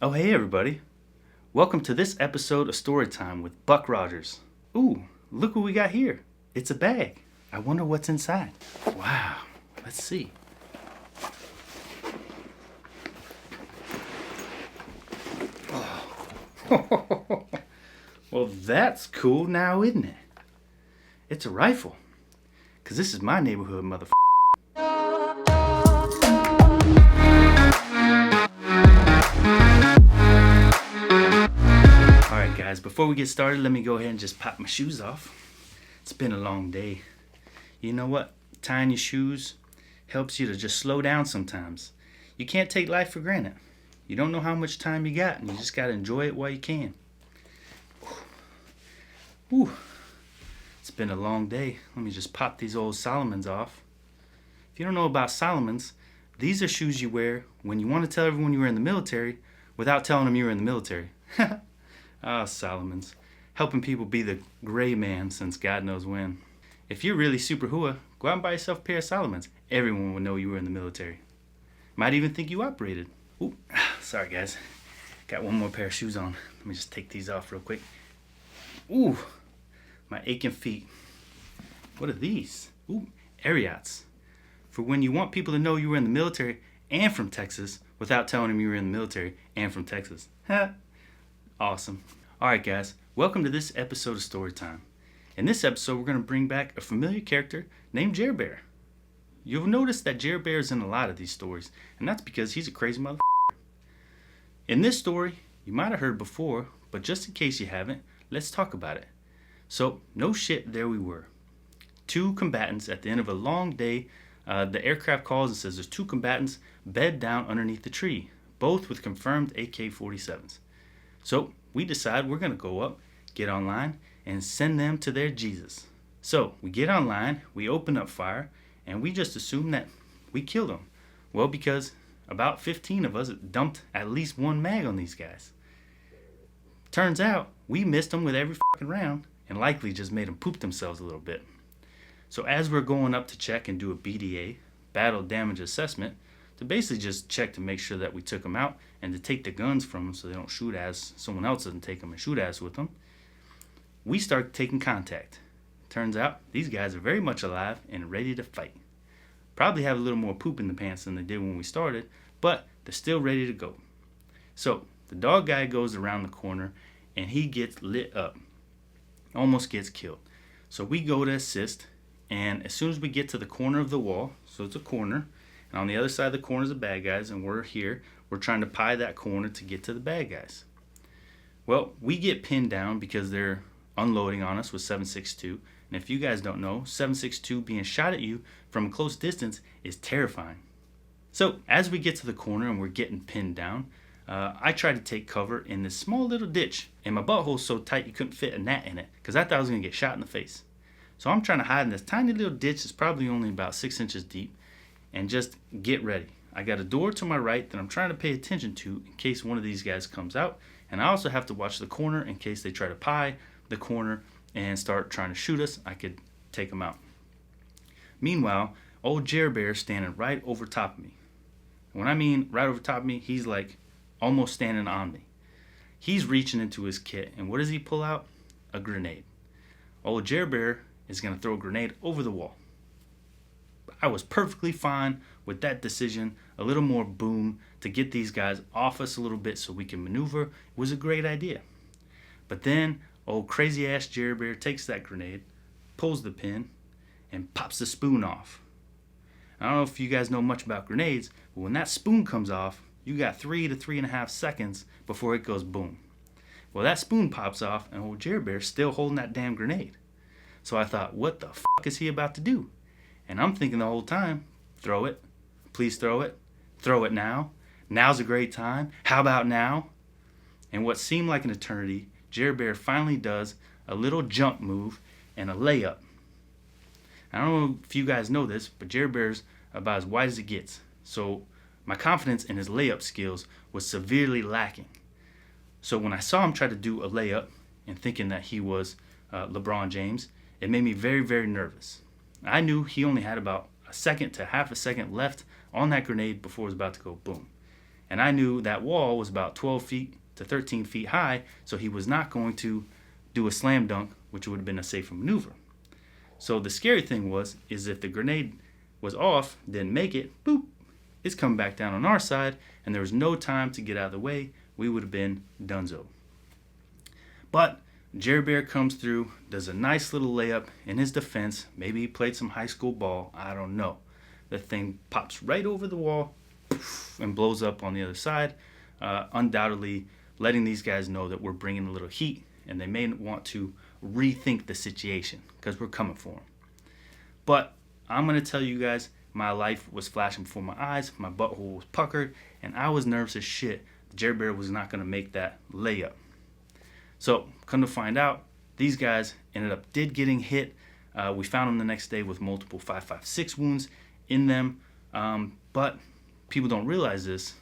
Oh, hey, everybody. Welcome to this episode of Storytime with Buck Rogers. Ooh, look what we got here. It's a bag. I wonder what's inside. Wow, let's see. Oh. Well, that's cool now, isn't it? It's a rifle. Because this is my neighborhood, motherfucker. Alright guys, before we get started, let me go ahead and just pop my shoes off. It's been a long day. You know what? Tying your shoes helps you to just slow down sometimes. You can't take life for granted. You don't know how much time you got, and you just gotta enjoy it while you can. Whew. It's been a long day. Let me just pop these old Salomons off. If you don't know about Salomons, these are shoes you wear when you want to tell everyone you were in the military without telling them you were in the military. Ah, Salomons. Helping people be the gray man since God knows when. If you're really super hua, go out and buy yourself a pair of Salomons. Everyone will know you were in the military. Might even think you operated. Ooh, sorry guys. Got one more pair of shoes on. Let me just take these off real quick. Ooh, my aching feet. What are these? Ooh, Ariats. For when you want people to know you were in the military and from Texas without telling them you were in the military and from Texas. Awesome. Alright guys, welcome to this episode of Storytime. In this episode, we're going to bring back a familiar character named Jer Bear. You'll notice that Jer Bear is in a lot of these stories, and that's because he's a crazy motherfucker. In this story, you might have heard before, but just in case you haven't, let's talk about it. So, no shit, there we were. Two combatants at the end of a long day. The aircraft calls and says there's two combatants bed down underneath the tree, both with confirmed AK-47s. So we decide we're going to go up, get online, and send them to their Jesus. So we get online, we open up fire, and we just assume that we killed them. Well, because about 15 of us dumped at least one mag on these guys. Turns out we missed them with every fucking round and likely just made them poop themselves a little bit. So as we're going up to check and do a BDA, battle damage assessment, to basically just check to make sure that we took them out and to take the guns from them so they don't shoot as someone else doesn't take them and shoot as with them, we start taking contact. Turns out these guys are very much alive and ready to fight. Probably have a little more poop in the pants than they did when we started, but they're still ready to go. So the dog guy goes around the corner and he gets lit up. Almost gets killed. So we go to assist, and as soon as we get to the corner of the wall, so it's a corner, and on the other side of the corner is the bad guys, and we're here, we're trying to pie that corner to get to the bad guys. Well, we get pinned down because they're unloading on us with 7.62, and if you guys don't know, 7.62 being shot at you from a close distance is terrifying. So as we get to the corner and we're getting pinned down, I tried to take cover in this small little ditch, and my butthole's so tight you couldn't fit a gnat in it because I thought I was going to get shot in the face. So I'm trying to hide in this tiny little ditch that's probably only about 6 inches deep and just get ready. I got a door to my right that I'm trying to pay attention to in case one of these guys comes out, and I also have to watch the corner in case they try to pie the corner and start trying to shoot us. I could take them out. Meanwhile, old Jer Bear is standing right over top of me. When I mean right over top of me, he's like almost standing on me. He's reaching into his kit, and what does he pull out? A grenade. Old Jer Bear is going to throw a grenade over the wall. I was perfectly fine with that decision. A little more boom to get these guys off us a little bit so we can maneuver was a great idea. But then old crazy ass Jer Bear takes that grenade, pulls the pin, and pops the spoon off. I don't know if you guys know much about grenades, but when that spoon comes off, you got 3 to 3.5 seconds before it goes boom. Well, that spoon pops off, and old Jer Bear's still holding that damn grenade. So I thought, what the fuck is he about to do? And I'm thinking the whole time, throw it, please throw it now, now's a great time, how about now? And what seemed like an eternity, Jer Bear finally does a little jump move and a layup. I don't know if you guys know this, but Jer Bear's about as wide as it gets. So my confidence in his layup skills was severely lacking. So when I saw him try to do a layup and thinking that he was LeBron James, it made me very, very nervous. I knew he only had about a second to half a second left on that grenade before it was about to go boom. And I knew that wall was about 12 feet to 13 feet high, so he was not going to do a slam dunk, which would have been a safer maneuver. So the scary thing is if the grenade was off, didn't make it, boop, it's coming back down on our side, and there was no time to get out of the way. We would have been donezo. But Jerry Bear comes through, does a nice little layup in his defense. Maybe he played some high school ball. I don't know. The thing pops right over the wall and blows up on the other side, undoubtedly letting these guys know that we're bringing a little heat, and they may want to rethink the situation because we're coming for them. But I'm going to tell you guys, my life was flashing before my eyes, my butthole was puckered, and I was nervous as shit. Jerry Bear was not going to make that layup. So, come to find out, these guys did getting hit. We found them the next day with multiple 5.56 wounds in them. But people don't realize this.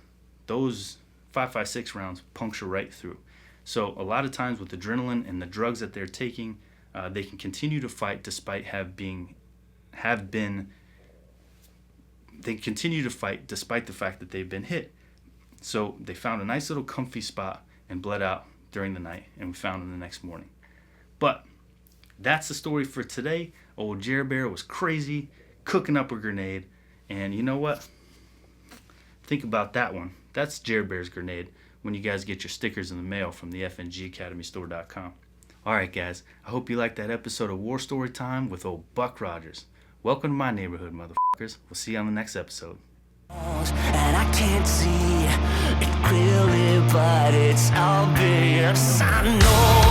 Those 5.56 rounds puncture right through. So, a lot of times with adrenaline and the drugs that they're taking, they can continue to fight despite they continue to fight despite the fact that they've been hit. So, they found a nice little comfy spot and bled out during the night, and we found him the next morning. But that's the story for today. Old Jerry Bear was crazy, cooking up a grenade, and you know what? Think about that one. That's Jerry Bear's grenade when you guys get your stickers in the mail from the FNGAcademyStore.com. Alright guys, I hope you liked that episode of War Story Time with old Buck Rogers. Welcome to my neighborhood, motherfuckers. We'll see you on the next episode. And I can't see it clearly, but it's obvious. I know